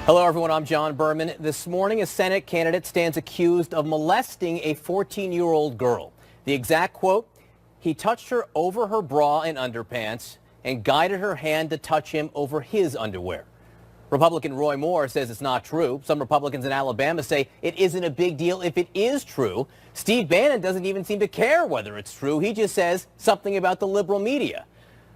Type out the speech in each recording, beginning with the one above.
Hello, everyone. I'm John Berman. This morning, a Senate candidate stands accused of molesting a 14-year-old girl. The exact quote, he touched her over her bra and underpants and guided her hand to touch him over his underwear. Republican Roy Moore says it's not true. Some Republicans in Alabama say it isn't a big deal if it is true. Steve Bannon doesn't even seem to care whether it's true. He just says something about the liberal media.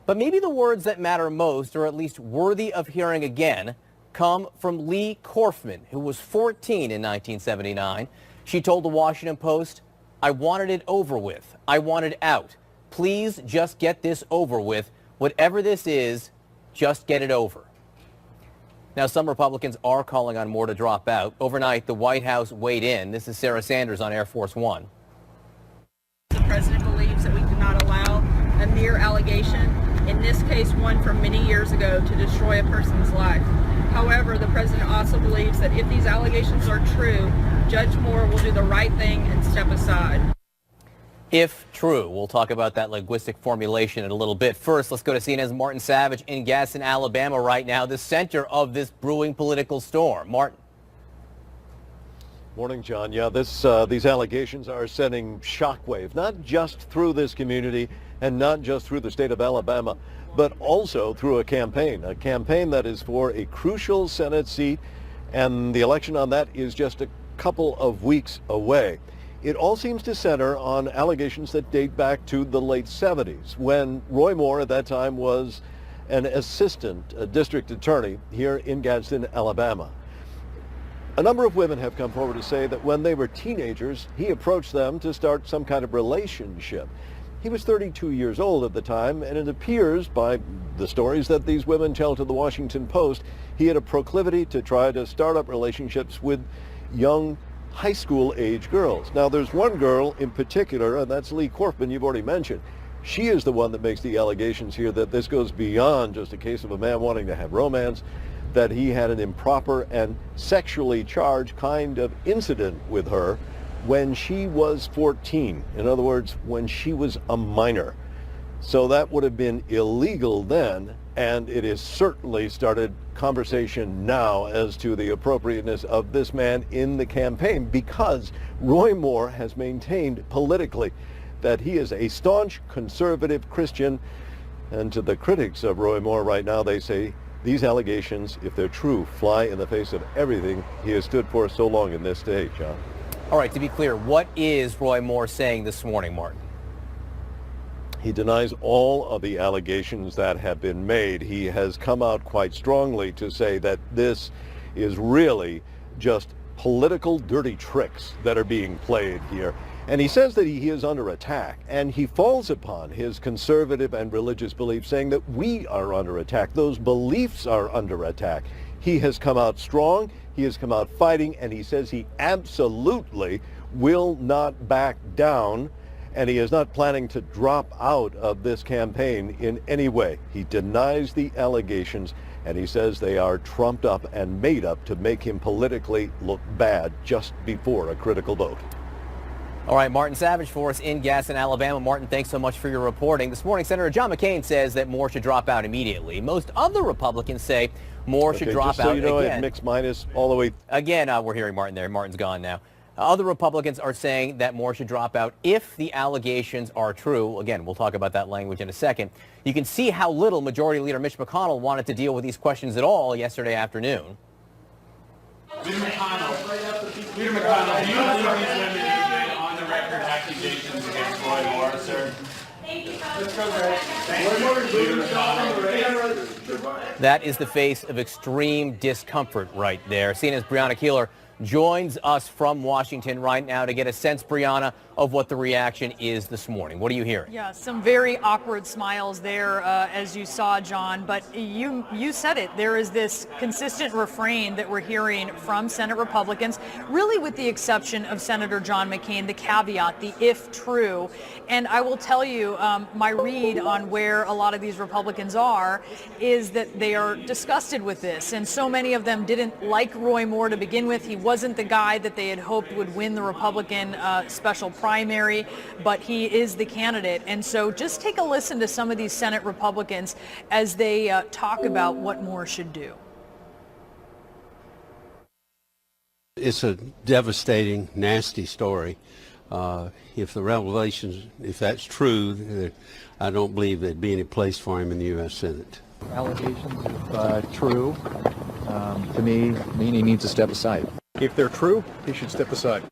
But maybe the words that matter most, or at least worthy of hearing again, come from Lee Korfman, who was 14 in 1979. She told the Washington Post, "I wanted it over with. I wanted out. Please just get this over with. Whatever this is, just get it over." Now, some Republicans are calling on Moore to drop out. Overnight, the White House weighed in. This is Sarah Sanders on Air Force One. The president believes that we cannot allow a mere allegation, in this case one from many years ago, to destroy a person's life. However, the president also believes that if these allegations are true, Judge Moore will do the right thing and step aside. If true. We'll talk about that linguistic formulation in a little bit. First, let's go to CNN's Martin Savage in Gaston, Alabama right now, the center of this brewing political storm. Martin. Morning, John. Yeah, these allegations are sending shockwave, not just through this community and not just through the state of Alabama, but also through a campaign that is for a crucial Senate seat, and the election on that is just a couple of weeks away. It all seems to center on allegations that date back to the late 70s, when Roy Moore at that time was an assistant district attorney here in Gadsden, Alabama. A number of women have come forward to say that when they were teenagers, he approached them to start some kind of relationship. He was 32 years old at the time, and it appears by the stories that these women tell to the Washington Post, he had a proclivity to try to start up relationships with young high school age girls. Now, there's one girl in particular, and that's Lee Korfman, you've already mentioned. She is the one that makes the allegations here that this goes beyond just a case of a man wanting to have romance, that he had an improper and sexually charged kind of incident with her when she was 14. In other words, when she was a minor. So that would have been illegal then, and it has certainly started conversation now as to the appropriateness of this man in the campaign, because Roy Moore has maintained politically that he is a staunch conservative Christian. And to the critics of Roy Moore right now, they say these allegations, if they're true, fly in the face of everything he has stood for so long in this state, John. All right, to be clear, what is Roy Moore saying this morning, Martin? He denies all of the allegations that have been made. He has come out quite strongly to say that this is really just political dirty tricks that are being played here. And he says that he is under attack, and he falls upon his conservative and religious beliefs, saying that we are under attack. Those beliefs are under attack. He has come out strong. He has come out fighting, and he says he absolutely will not back down, and he is not planning to drop out of this campaign in any way. He denies the allegations, and he says they are trumped up and made up to make him politically look bad just before a critical vote. All right, Martin Savage for us in Gaston, Alabama. Martin, thanks so much for your reporting. This morning, Senator John McCain says that Moore should drop out immediately. Most other Republicans say Moore should drop just so out you know, again. Mixed minus all the way. Again, we're hearing Martin there. Martin's gone now. Other Republicans are saying that Moore should drop out if the allegations are true. Again, we'll talk about that language in a second. You can see how little Majority Leader Mitch McConnell wanted to deal with these questions at all yesterday afternoon. Leader McConnell, do you believe these women on the record accusations against Roy Moore, sir? That is the face of extreme discomfort right there. CNN's Brianna Keeler joins us from Washington right now to get a sense, Brianna, of what the reaction is this morning. What are you hearing? Yeah, some very awkward smiles there, as you saw, John. But you said it. There is this consistent refrain that we're hearing from Senate Republicans, really with the exception of Senator John McCain, the caveat, the if true. And I will tell you, my read on where a lot of these Republicans are is that they are disgusted with this. And so many of them didn't like Roy Moore to begin with. He wasn't the guy that they had hoped would win the Republican special primary, but he is the candidate. And so just take a listen to some of these Senate Republicans as they talk about what Moore should do. It's a devastating, nasty story. If the revelations, if that's true, I don't believe there'd be any place for him in the U.S. Senate. Allegations, if true, to me, mean he needs to step aside. If they're true, he should step aside.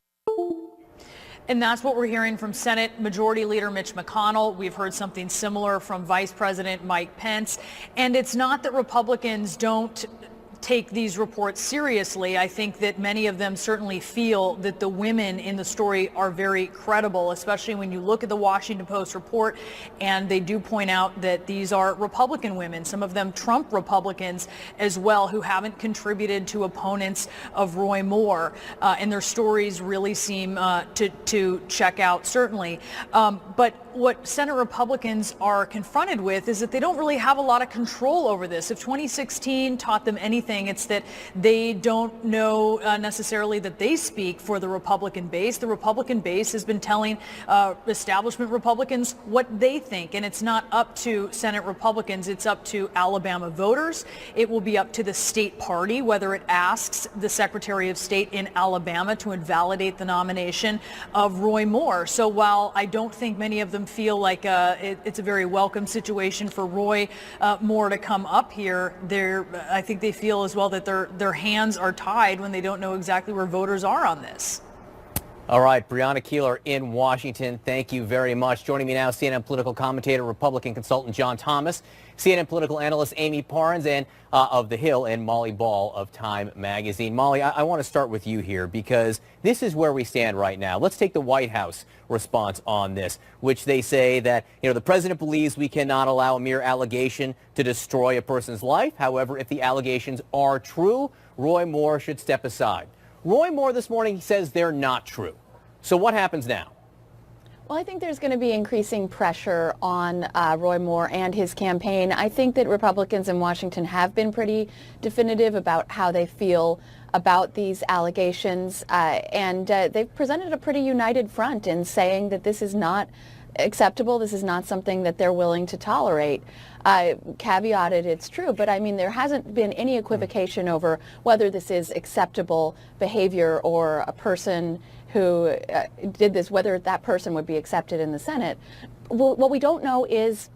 And that's what we're hearing from Senate Majority Leader Mitch McConnell. We've heard something similar from Vice President Mike Pence. And it's not that Republicans don't take these reports seriously. I think that many of them certainly feel that the women in the story are very credible, especially when you look at the Washington Post report, and they do point out that these are Republican women, some of them Trump Republicans as well, who haven't contributed to opponents of Roy Moore, and their stories really seem to check out, certainly. But what Senate Republicans are confronted with is that they don't really have a lot of control over this. If 2016 taught them anything, it's that they don't know necessarily that they speak for the Republican base. The Republican base has been telling establishment Republicans what they think, and it's not up to Senate Republicans. It's up to Alabama voters. It will be up to the state party whether it asks the Secretary of State in Alabama to invalidate the nomination of Roy Moore. So while I don't think many of them feel like it's a very welcome situation for Roy Moore to come up here, I think they feel as well that their hands are tied when they don't know exactly where voters are on this. All right, Brianna Keeler in Washington, thank you very much. Joining me now, CNN political commentator, Republican consultant John Thomas, CNN political analyst Amy Parnes and of The Hill, and Molly Ball of Time Magazine. Molly, I want to start with you here because this is where we stand right now. Let's take the White House response on this, which they say that, the president believes we cannot allow a mere allegation to destroy a person's life. However, if the allegations are true, Roy Moore should step aside. Roy Moore this morning, he says they're not true. So what happens now? Well, I think there's going to be increasing pressure on Roy Moore and his campaign. I think that Republicans in Washington have been pretty definitive about how they feel about these allegations, and they've presented a pretty united front in saying that this is not acceptable. This is not something that they're willing to tolerate. Caveated, it's true, but I mean, there hasn't been any equivocation over whether this is acceptable behavior or a person who did this, whether that person would be accepted in the Senate. Well, what we don't know is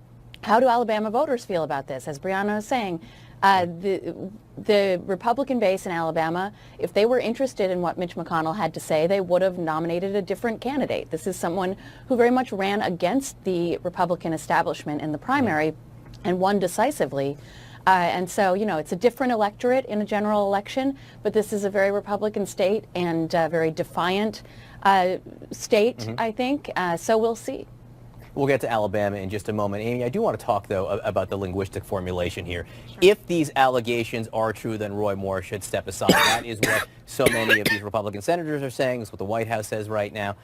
how do Alabama voters feel about this? As Brianna was saying, the Republican base in Alabama, if they were interested in what Mitch McConnell had to say, they would have nominated a different candidate. This is someone who very much ran against the Republican establishment in the primary and won decisively. And so, it's a different electorate in a general election, but this is a very Republican state and a very defiant state, I think. So we'll see. We'll get to Alabama in just a moment. Amy, I do want to talk, though, about the linguistic formulation here. Sure. If these allegations are true, then Roy Moore should step aside. That is what so many of these Republican senators are saying. That's what the White House says right now.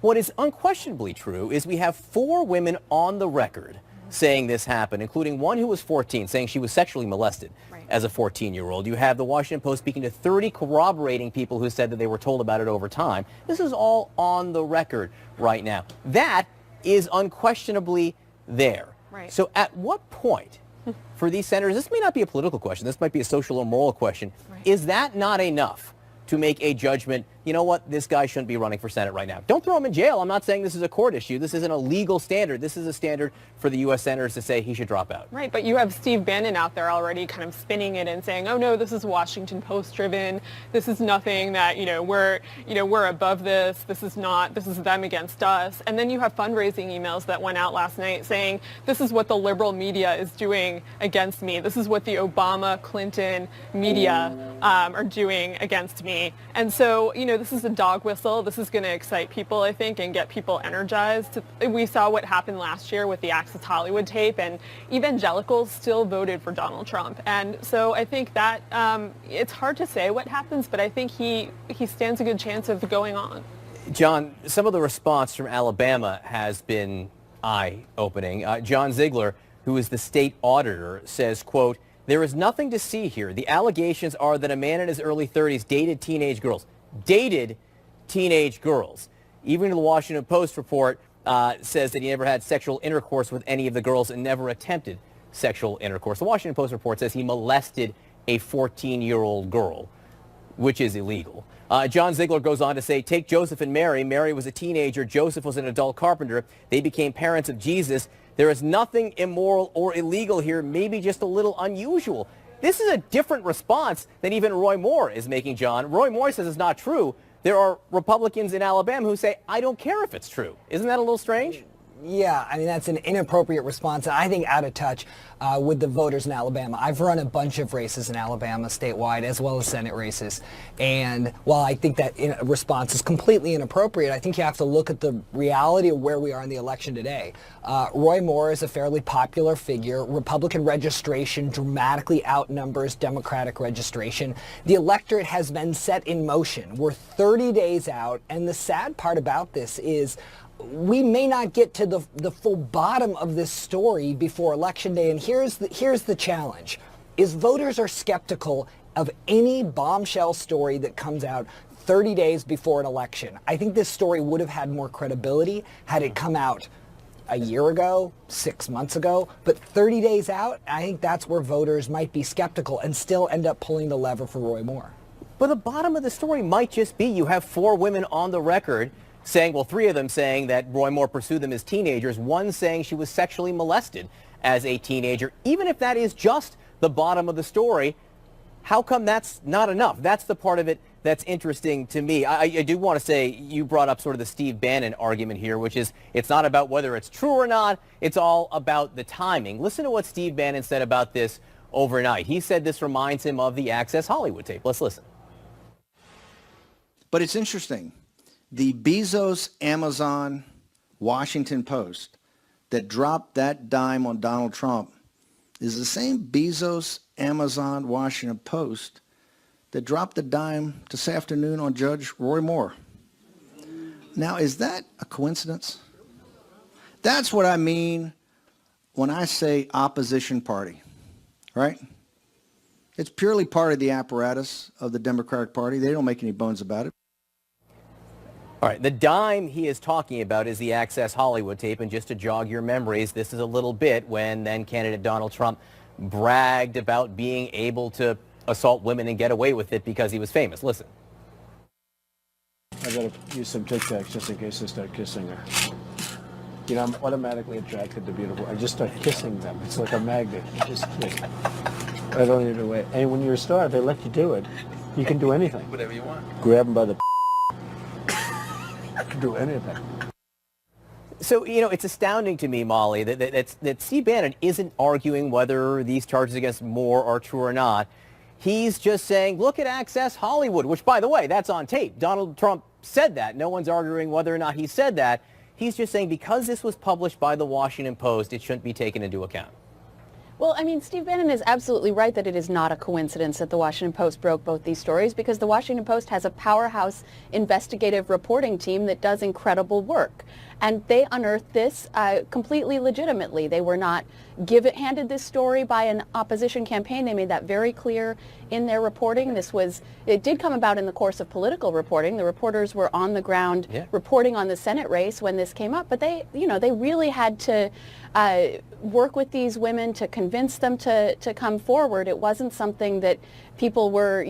What is unquestionably true is we have 4 women on the record saying this happened, including one who was 14, saying she was sexually molested as a 14-year-old. You have the Washington Post speaking to 30 corroborating people who said that they were told about it over time. This is all on the record right now. That is unquestionably there. Right. So at what point for these senators, this may not be a political question, this might be a social or moral question, is that not enough to make a judgment, you know what, this guy shouldn't be running for Senate right now? Don't throw him in jail. I'm not saying this is a court issue. This isn't a legal standard. This is a standard for the U.S. senators to say he should drop out. Right, but you have Steve Bannon out there already kind of spinning it and saying, oh no, this is Washington Post driven. This is nothing that, we're above this. This is them against us. And then you have fundraising emails that went out last night saying, this is what the liberal media is doing against me. This is what the Obama, Clinton media are doing against me. And so, this is a dog whistle. This is going to excite people, I think, and get people energized. We saw what happened last year with the Access Hollywood tape, and evangelicals still voted for Donald Trump. And so I think that it's hard to say what happens, but I think he stands a good chance of going on. John, some of the response from Alabama has been eye-opening. John Ziegler, who is the state auditor, says, quote, "There is nothing to see here. The allegations are that a man in his early 30s dated teenage girls. Dated teenage girls." Even the Washington Post report says that he never had sexual intercourse with any of the girls and never attempted sexual intercourse. The Washington Post report says he molested a 14-year-old girl. which is illegal. John Ziegler goes on to say, take Joseph and Mary. Mary was a teenager. Joseph was an adult carpenter. They became parents of Jesus. There is nothing immoral or illegal here, maybe just a little unusual. This is a different response than even Roy Moore is making, John. Roy Moore says it's not true. There are Republicans in Alabama who say, I don't care if it's true. Isn't that a little strange? Yeah, I mean, that's an inappropriate response. I think out of touch with the voters in Alabama. I've run a bunch of races in Alabama statewide as well as Senate races. And while I think that response is completely inappropriate, I think you have to look at the reality of where we are in the election today. Roy Moore is a fairly popular figure. Republican registration dramatically outnumbers Democratic registration. The electorate has been set in motion. We're 30 days out, and the sad part about this is we may not get to the full bottom of this story before Election Day, and here's the challenge, is voters are skeptical of any bombshell story that comes out 30 days before an election. I think this story would have had more credibility had it come out a year ago, 6 months ago, but 30 days out, I think that's where voters might be skeptical and still end up pulling the lever for Roy Moore. But the bottom of the story might just be you have 4 women on the record saying, well, 3 of them saying that Roy Moore pursued them as teenagers, 1 saying she was sexually molested as a teenager. Even if that is just the bottom of the story, how come that's not enough? That's the part of it that's interesting to me. I do want to say you brought up sort of the Steve Bannon argument here, which is it's not about whether it's true or not. It's all about the timing. Listen to what Steve Bannon said about this overnight. He said this reminds him of the Access Hollywood tape. Let's listen. But it's interesting. The Bezos, Amazon, Washington Post that dropped that dime on Donald Trump is the same Bezos, Amazon, Washington Post that dropped the dime this afternoon on Judge Roy Moore. Now, is that a coincidence? That's what I mean when I say opposition party, right? It's purely part of the apparatus of the Democratic Party. They don't make any bones about it. All right, the dime he is talking about is the Access Hollywood tape, and just to jog your memories, this is a little bit when then candidate Donald Trump bragged about being able to assault women and get away with it because he was famous. Listen. I gotta use some Tic Tacs just in case I start kissing her. You know, I'm automatically attracted to beautiful. I just start kissing them. It's like a magnet. I just kiss. I don't need to wait. And when you're a star, they let you do it. You can do anything. Whatever you want. Grab them by the do anything. So, you know, it's astounding to me, Molly, that Steve Bannon isn't arguing whether these charges against Moore are true or not. He's just saying, look at Access Hollywood, which, by the way, that's on tape. Donald Trump said that. No one's arguing whether or not he said that. He's just saying because this was published by the Washington Post, it shouldn't be taken into account. Well, I mean, Steve Bannon is absolutely right that it is not a coincidence that the Washington Post broke both these stories, because the Washington Post has a powerhouse investigative reporting team that does incredible work. And they unearthed this completely legitimately. They were not handed this story by an opposition campaign. They made that very clear in their reporting. It did come about in the course of political reporting. The reporters were on the ground reporting on the Senate race when this came up, but they really had to work with these women to convince them to come forward. It wasn't something that people were,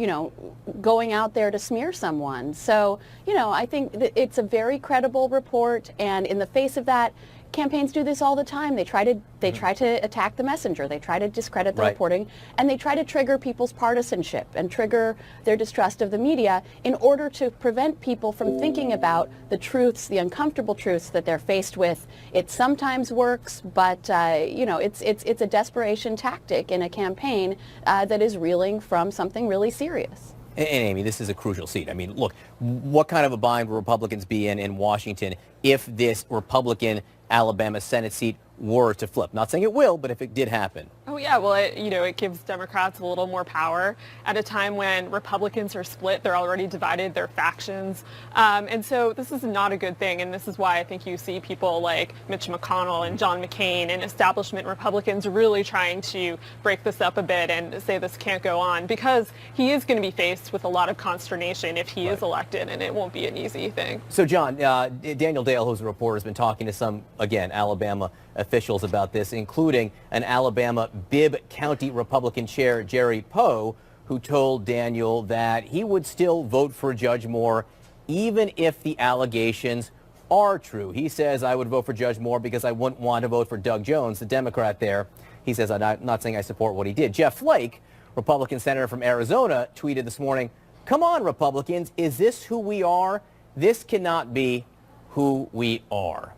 going out there to smear someone. So, I think that it's a very credible report, and in the face of that, campaigns do this all the time. They try to attack the messenger. They try to discredit the reporting, and they try to trigger people's partisanship and trigger their distrust of the media in order to prevent people from thinking about the truths, the uncomfortable truths that they're faced with. It sometimes works, but it's a desperation tactic in a campaign that is reeling from something really serious. And Amy, this is a crucial seat. I mean, look, what kind of a bind will Republicans be in Washington if this Republican Alabama Senate seat were to flip? Not saying it will, but if it did happen. Oh yeah, well, it gives Democrats a little more power at a time when Republicans are split. They're already divided. They're factions. And so this is not a good thing. And this is why I think you see people like Mitch McConnell and John McCain and establishment Republicans really trying to break this up a bit and say this can't go on, because he is going to be faced with a lot of consternation if he is elected, and it won't be an easy thing. So, John, Daniel Dale, who's a reporter, has been talking to some, again, Alabama officials about this, including an Alabama Bibb County Republican chair, Jerry Poe, who told Daniel that he would still vote for Judge Moore even if the allegations are true. He says, I would vote for Judge Moore because I wouldn't want to vote for Doug Jones, the Democrat there. He says, I'm not saying I support what he did. Jeff Flake, Republican senator from Arizona, tweeted this morning, come on, Republicans, is this who we are? This cannot be who we are.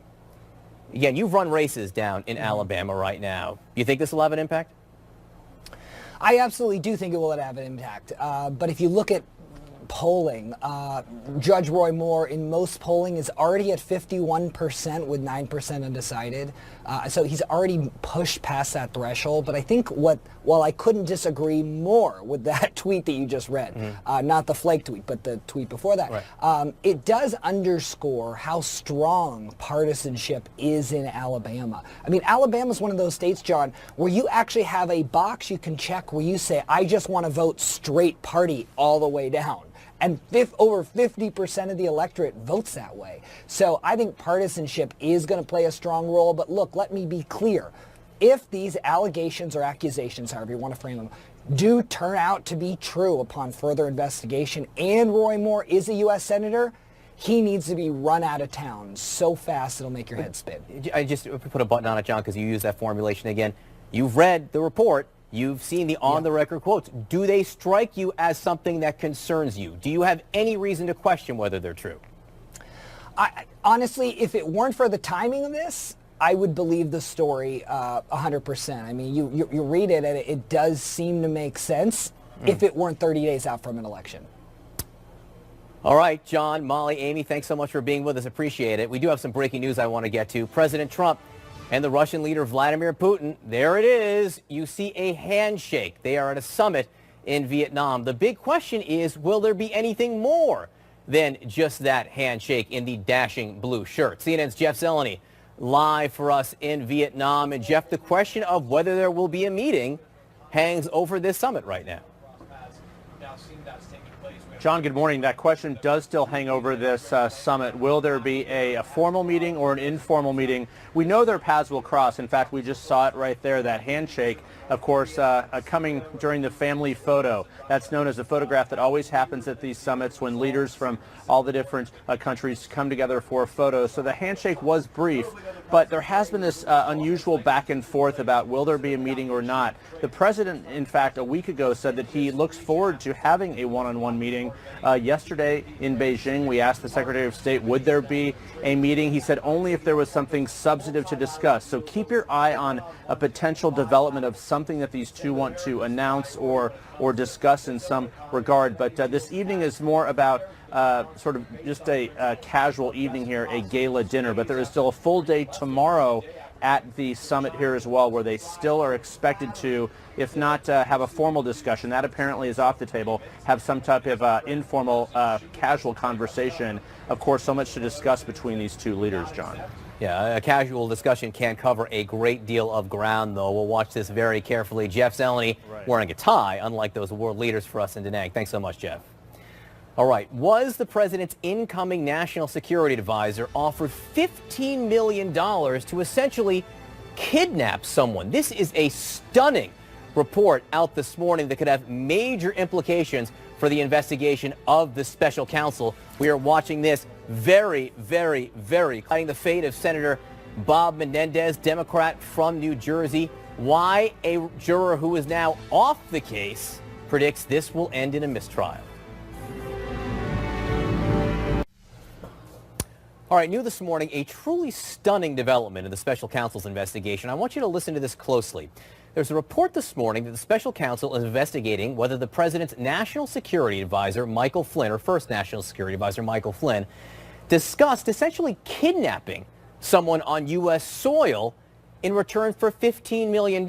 Again, you've run races down in Alabama right now. You think this will have an impact? I absolutely do think it will have an impact. But if you look at polling, Judge Roy Moore in most polling is already at 51% with 9% undecided. So he's already pushed past that threshold. But I think while I couldn't disagree more with that tweet that you just read, not the Flake tweet, but the tweet before that, right. It does underscore how strong partisanship is in Alabama. I mean, Alabama is one of those states, John, where you actually have a box you can check where you say, I just want to vote straight party all the way down. And over 50% of the electorate votes that way. So I think partisanship is going to play a strong role. But look, let me be clear. If these allegations or accusations, however you want to frame them, do turn out to be true upon further investigation and Roy Moore is a U.S. Senator, he needs to be run out of town so fast it'll make your head spin. I just put a button on it, John, because you used that formulation again. You've read the report. You've seen the on-the-record quotes. Do they strike you as something that concerns you? Do you have any reason to question whether they're true? Honestly, if it weren't for the timing of this, I would believe the story 100%. I mean, you read it, and it does seem to make sense if it weren't 30 days out from an election. All right, John, Molly, Amy, thanks so much for being with us. Appreciate it. We do have some breaking news I want to get to. President Trump and the Russian leader Vladimir Putin, there it is. You see a handshake. They are at a summit in Vietnam. The big question is, will there be anything more than just that handshake in the dashing blue shirt? CNN's Jeff Zeleny live for us in Vietnam. And Jeff, the question of whether there will be a meeting hangs over this summit right now. John, good morning. That question does still hang over this summit. Will there be a formal meeting or an informal meeting? We know their paths will cross. In fact, we just saw it right there, that handshake, of course, coming during the family photo. That's known as a photograph that always happens at these summits when leaders from all the different countries come together for a photo. So the handshake was brief, but there has been this unusual back and forth about will there be a meeting or not. The president, in fact, a week ago said that he looks forward to having a one-on-one meeting. Yesterday in Beijing, we asked the Secretary of State, would there be a meeting? He said only if there was something substantive to discuss. So keep your eye on a potential development of something that these two want to announce or discuss in some regard. But this evening is more about sort of just a casual evening here, a gala dinner. But there is still a full day tomorrow at the summit here as well, where they still are expected to, if not have a formal discussion, that apparently is off the table, have some type of informal, casual conversation. Of course, so much to discuss between these two leaders, John. Yeah, a casual discussion can't cover a great deal of ground, though. We'll watch this very carefully. Jeff Zeleny wearing a tie, unlike those world leaders for us in Da Nang. Thanks so much, Jeff. All right. Was the president's incoming national security advisor offered $15 million to essentially kidnap someone? This is a stunning report out this morning that could have major implications for the investigation of the special counsel. We are watching this very, very, very close. The fate of Senator Bob Menendez, Democrat from New Jersey. Why a juror who is now off the case predicts this will end in a mistrial. All right, new this morning, a truly stunning development in the special counsel's investigation. I want you to listen to this closely. There's a report this morning that the special counsel is investigating whether the president's national security advisor, Michael Flynn, or first national security advisor, Michael Flynn, discussed essentially kidnapping someone on U.S. soil in return for $15 million.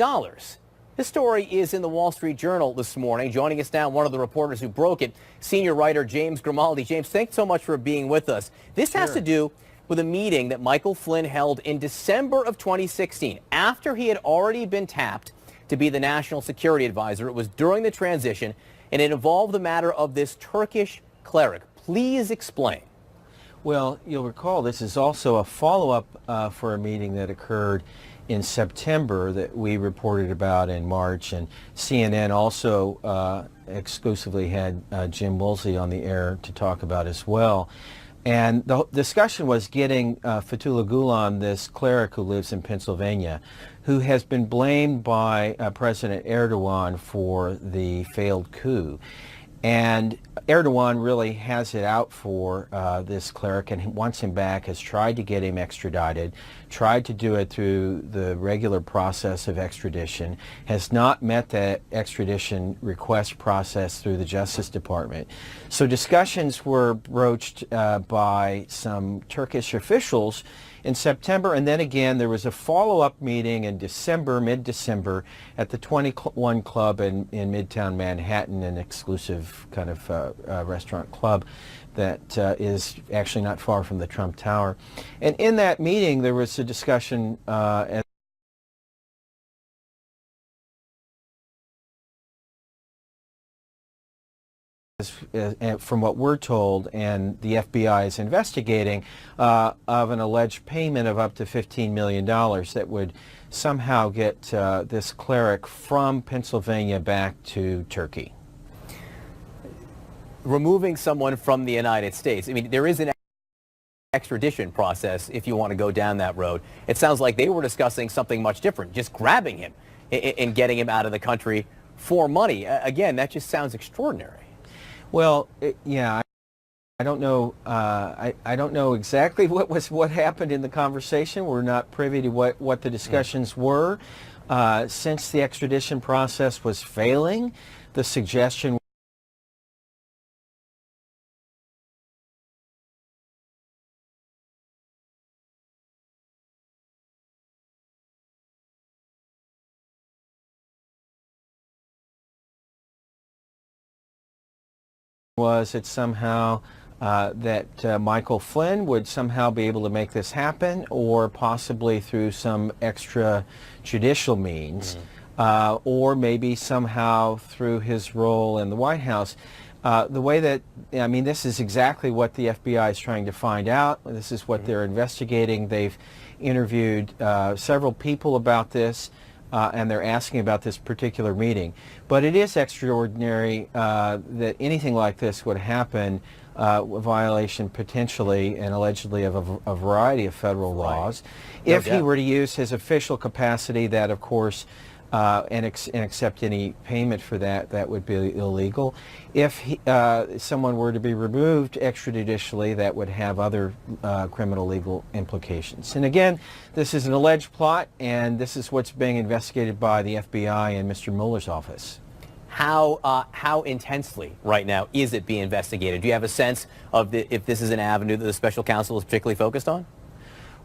This story is in the Wall Street Journal this morning. Joining us now, one of the reporters who broke it, senior writer James Grimaldi. James, thanks so much for being with us. This has to do with a meeting that Michael Flynn held in December of 2016, after he had already been tapped to be the national security advisor. It was during the transition, and it involved the matter of this Turkish cleric. Please explain. Well, you'll recall this is also a follow-up for a meeting that occurred in September that we reported about in March, and CNN also exclusively had Jim Woolsey on the air to talk about as well. And the discussion was getting Fethullah Gulen, this cleric who lives in Pennsylvania, who has been blamed by President Erdogan for the failed coup. And Erdogan really has it out for this cleric and wants him back, has tried to get him extradited, tried to do it through the regular process of extradition, has not met that extradition request process through the Justice Department. So discussions were broached by some Turkish officials in September, and then again there was a follow-up meeting in December, mid-December, at the 21 Club in Midtown Manhattan, an exclusive kind of restaurant club that is actually not far from the Trump Tower. And in that meeting there was a discussion from what we're told, and the FBI is investigating, of an alleged payment of up to $15 million that would somehow get this cleric from Pennsylvania back to Turkey. Removing someone from the United States, I mean, there is an extradition process if you want to go down that road. It sounds like they were discussing something much different, just grabbing him and getting him out of the country for money. Again, that just sounds extraordinary. Well, yeah, I don't know. I don't know exactly what happened in the conversation. We're not privy to what the discussions were. Since the extradition process was failing, the suggestion was that somehow Michael Flynn would somehow be able to make this happen, or possibly through some extrajudicial means, or maybe somehow through his role in the White House. The way that, I mean, this is exactly what the FBI is trying to find out. This is what they're investigating. They've interviewed several people about this. And they're asking about this particular meeting. But it is extraordinary that anything like this would happen, a violation potentially and allegedly of a variety of federal laws. No If doubt. he were to use his official capacity, that of course, and accept any payment for that, that would be illegal. If someone were to be removed extrajudicially, that would have other criminal legal implications. And again, this is an alleged plot, and this is what's being investigated by the FBI and Mr. Mueller's office. How intensely right now is it being investigated? Do you have a sense of if this is an avenue that the special counsel is particularly focused on?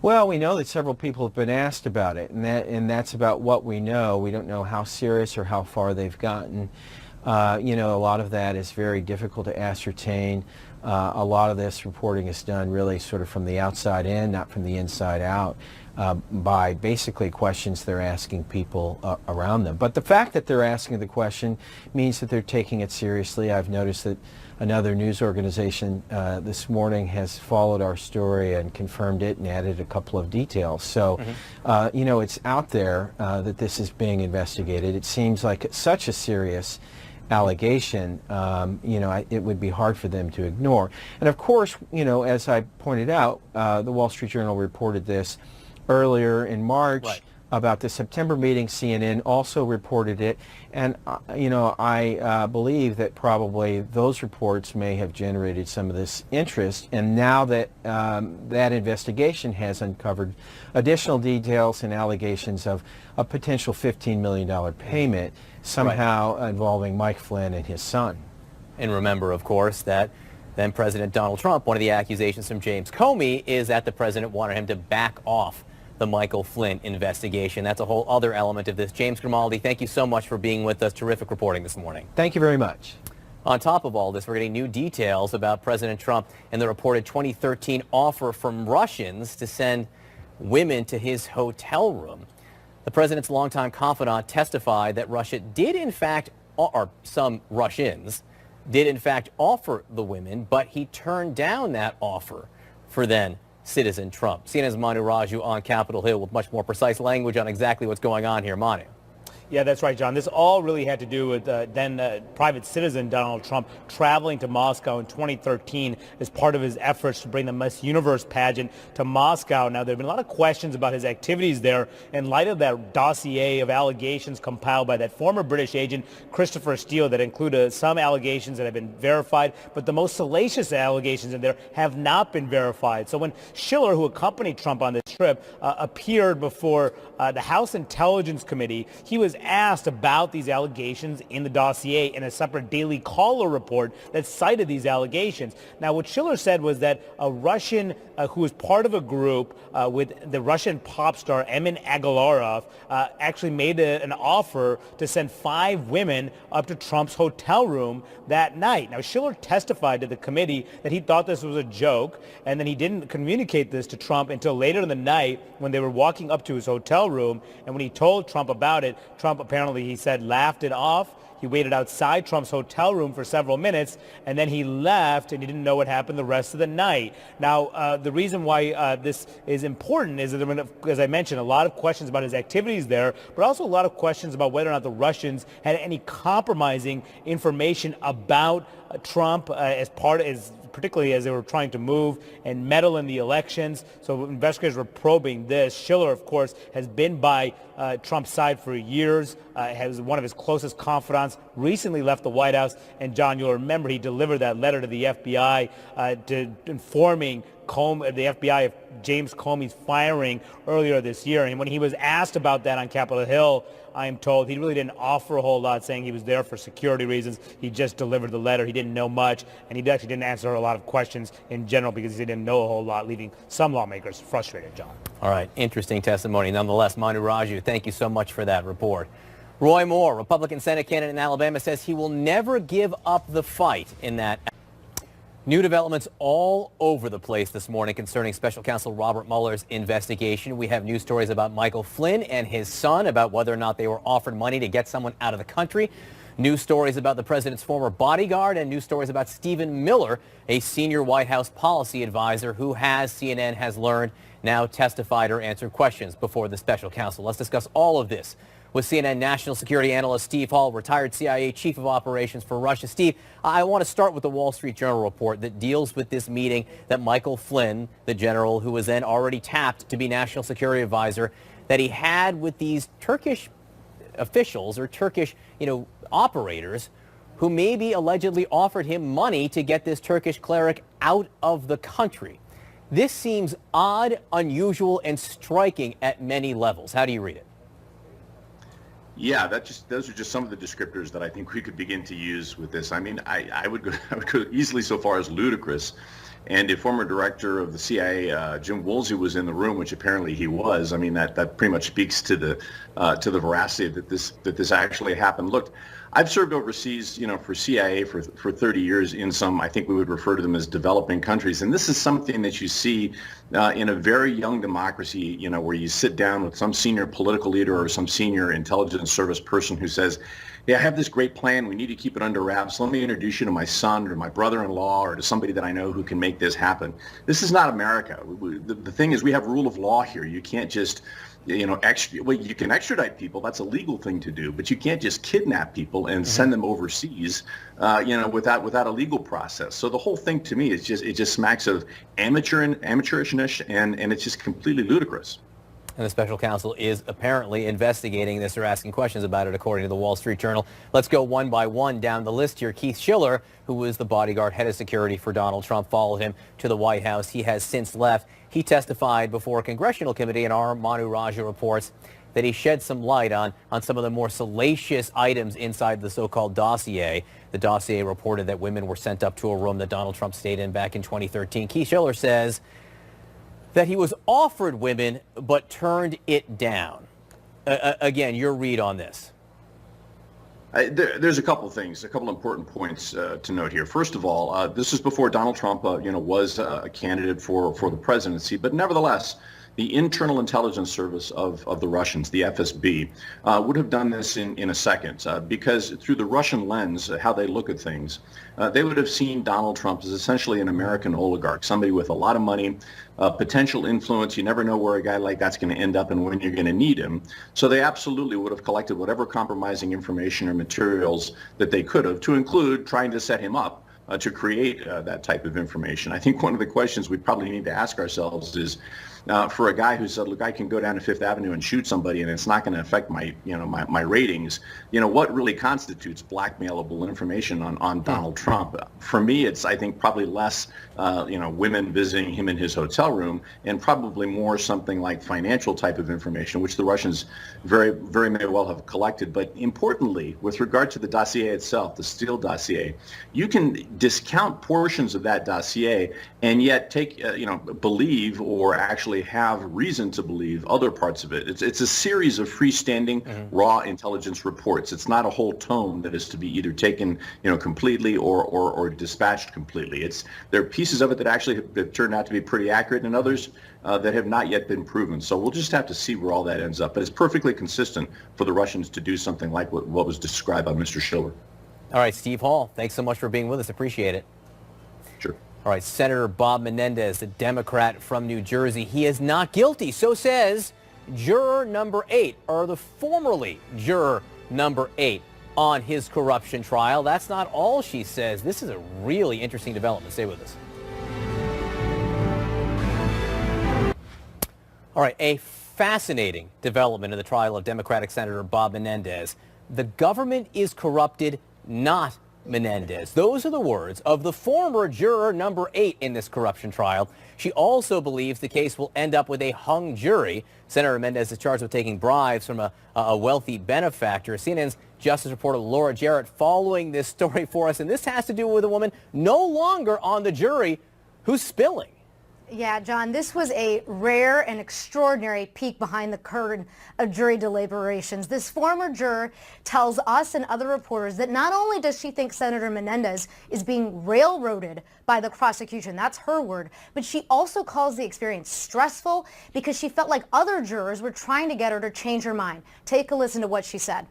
Well, we know that several people have been asked about it, and that's about what we know. We don't know how serious or how far they've gotten. You know, a lot of that is very difficult to ascertain. A lot of this reporting is done really sort of from the outside in, not from the inside out, by basically questions they're asking people around them. But the fact that they're asking the question means that they're taking it seriously. I've noticed that another news organization this morning has followed our story and confirmed it and added a couple of details. So, you know, it's out there that this is being investigated. It seems like it's such a serious allegation, you know, it would be hard for them to ignore. And of course, you know, as I pointed out, the Wall Street Journal reported this earlier in March about the September meeting. CNN also reported it, and you know, I believe that probably those reports may have generated some of this interest, and now that that investigation has uncovered additional details and allegations of a potential $15 million payment somehow involving Mike Flynn and his son. And remember, of course, that then President Donald Trump, one of the accusations from James Comey is that the president wanted him to back off the Michael Flynn investigation. That's a whole other element of this. James Grimaldi, thank you so much for being with us. Terrific reporting this morning. Thank you very much. On top of all this, we're getting new details about President Trump and the reported 2013 offer from Russians to send women to his hotel room. The president's longtime confidant testified that Russia did in fact, or some Russians did in fact offer the women, but he turned down that offer for then citizen Trump. CNN's Manu Raju on Capitol Hill with much more precise language on exactly what's going on here. Manu. Yeah, that's right, John. This all really had to do with then private citizen Donald Trump traveling to Moscow in 2013 as part of his efforts to bring the Miss Universe pageant to Moscow. Now, there have been a lot of questions about his activities there in light of that dossier of allegations compiled by that former British agent, Christopher Steele, that include some allegations that have been verified, but the most salacious allegations in there have not been verified. So when Schiller, who accompanied Trump on this trip, appeared before the House Intelligence Committee, he was asked about these allegations in the dossier in a separate Daily Caller report that cited these allegations. Now, what Schiller said was that a Russian who was part of a group with the Russian pop star Emin Agalarov actually made an offer to send 5 women up to Trump's hotel room that night. Now, Schiller testified to the committee that he thought this was a joke, and then he didn't communicate this to Trump until later in the night when they were walking up to his hotel room. And when he told Trump about it, Trump apparently, he said, laughed it off. He waited outside Trump's hotel room for several minutes, and then he left, and he didn't know what happened the rest of the night. Now, the reason why this is important is that there have been, as I mentioned, a lot of questions about his activities there, but also a lot of questions about whether or not the Russians had any compromising information about Trump particularly as they were trying to move and meddle in the elections. So investigators were probing this. Schiller, of course, has been by Trump's side for years, has one of his closest confidants, recently left the White House. And John, you'll remember he delivered that letter to the FBI informing the FBI of James Comey's firing earlier this year. And when he was asked about that on Capitol Hill, I am told he really didn't offer a whole lot, saying he was there for security reasons. He just delivered the letter. He didn't know much, and he actually didn't answer a lot of questions in general because he didn't know a whole lot, leaving some lawmakers frustrated, John. All right, interesting testimony. Nonetheless, Manu Raju, thank you so much for that report. Roy Moore, Republican Senate candidate in Alabama, says he will never give up the fight in that. New developments all over the place this morning concerning Special Counsel Robert Mueller's investigation. We have news stories about Michael Flynn and his son, about whether or not they were offered money to get someone out of the country. News stories about the president's former bodyguard, and news stories about Stephen Miller, a senior White House policy advisor who CNN has learned, now testified or answered questions before the special counsel. Let's discuss all of this with CNN national security analyst Steve Hall, retired CIA chief of operations for Russia. Steve, I want to start with the Wall Street Journal report that deals with this meeting that Michael Flynn, the general who was then already tapped to be national security advisor, that he had with these Turkish officials or Turkish, operators who maybe allegedly offered him money to get this Turkish cleric out of the country. This seems odd, unusual, and striking at many levels. How do you read it? Yeah, those are just some of the descriptors that I think we could begin to use with this. I mean, I would go easily so far as ludicrous. And if former director of the CIA, Jim Woolsey, was in the room, which apparently he was, I mean, that pretty much speaks to the veracity that this actually happened. Look, I've served overseas, for CIA for 30 years in some, I think we would refer to them as developing countries. And this is something that you see in a very young democracy, where you sit down with some senior political leader or some senior intelligence service person who says, yeah, I have this great plan. We need to keep it under wraps. Let me introduce you to my son or my brother-in-law or to somebody that I know who can make this happen. This is not America. The thing is, we have rule of law here. You can't just you can extradite people. That's a legal thing to do, but you can't just kidnap people and send them overseas, without a legal process. So the whole thing to me is just smacks of amateurishness, and it's just completely ludicrous. And the special counsel is apparently investigating this or asking questions about it, according to the Wall Street Journal. Let's go one by one down the list here. Keith Schiller, who was the bodyguard, head of security for Donald Trump, followed him to the White House. He has since left. He testified before a congressional committee, and our Manu Raju reports that he shed some light on some of the more salacious items inside the so-called dossier. The dossier reported that women were sent up to a room that Donald Trump stayed in back in 2013. Keith Schiller says that he was offered women but turned it down. Again, your read on this. There's a couple important points to note here. First of all, this is before Donald Trump, was a candidate for the presidency. But nevertheless, the Internal Intelligence Service of the Russians, the FSB, would have done this in a second, because through the Russian lens, how they look at things, they would have seen Donald Trump as essentially an American oligarch, somebody with a lot of money, potential influence. You never know where a guy like that's going to end up and when you're going to need him. So they absolutely would have collected whatever compromising information or materials that they could have, to include trying to set him up to create that type of information. I think one of the questions we probably need to ask ourselves is, for a guy who said, look, I can go down to Fifth Avenue and shoot somebody and it's not going to affect my ratings, what really constitutes blackmailable information on Donald Trump? For me, it's, I think, probably less, women visiting him in his hotel room, and probably more something like financial type of information, which the Russians very, very may well have collected. But importantly, with regard to the dossier itself, the Steele dossier, you can discount portions of that dossier and yet believe or actually have reason to believe other parts of it. It's a series of freestanding raw intelligence reports. It's not a whole tome that is to be either taken completely or dispatched completely. There are pieces of it that actually have turned out to be pretty accurate, and others that have not yet been proven. So we'll just have to see where all that ends up. But it's perfectly consistent for the Russians to do something like what was described by Mr. Schiller. All right, Steve Hall, thanks so much for being with us. Appreciate it. Sure. All right, Senator Bob Menendez, a Democrat from New Jersey. He is not guilty, so says juror number 8, or the formerly juror number 8 on his corruption trial. That's not all she says. This is a really interesting development. Stay with us. All right, a fascinating development in the trial of Democratic Senator Bob Menendez. The government is corrupted, not Menendez. Those are the words of the former juror number 8 in this corruption trial. She also believes the case will end up with a hung jury. Senator Menendez is charged with taking bribes from a wealthy benefactor. CNN's justice reporter Laura Jarrett following this story for us, and this has to do with a woman no longer on the jury who's spilling. Yeah, John, this was a rare and extraordinary peek behind the curtain of jury deliberations. This former juror tells us and other reporters that not only does she think Senator Menendez is being railroaded by the prosecution, that's her word, but she also calls the experience stressful because she felt like other jurors were trying to get her to change her mind. Take a listen to what she said.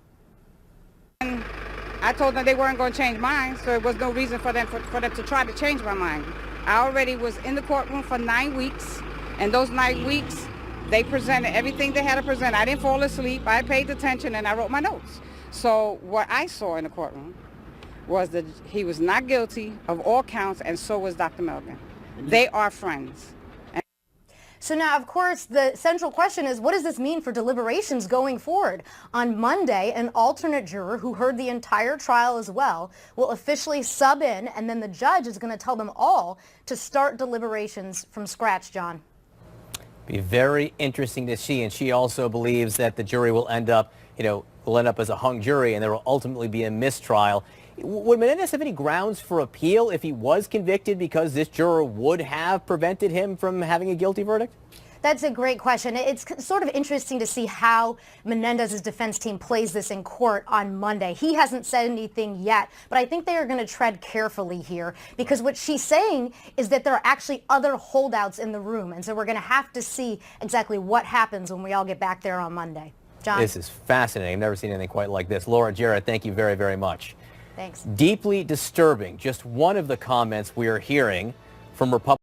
I told them they weren't going to change mine, so there was no reason for them to try to change my mind. I already was in the courtroom for 9 weeks, and those 9 weeks, they presented everything they had to present. I didn't fall asleep. I paid attention, and I wrote my notes. So what I saw in the courtroom was that he was not guilty of all counts, and so was Dr. Melvin. They are friends. So now, of course, the central question is, what does this mean for deliberations going forward? On Monday, an alternate juror who heard the entire trial as well will officially sub in, and then the judge is going to tell them all to start deliberations from scratch, John. Be very interesting to see, and she also believes that the jury will end up, as a hung jury, and there will ultimately be a mistrial. Would Menendez have any grounds for appeal if he was convicted because this juror would have prevented him from having a guilty verdict? That's a great question. It's sort of interesting to see how Menendez's defense team plays this in court on Monday. He hasn't said anything yet, but I think they are going to tread carefully here because what she's saying is that there are actually other holdouts in the room, and so we're going to have to see exactly what happens when we all get back there on Monday. John? This is fascinating. I've never seen anything quite like this. Laura Jarrett, thank you very, very much. Thanks. Deeply disturbing. Just one of the comments we are hearing from Republicans.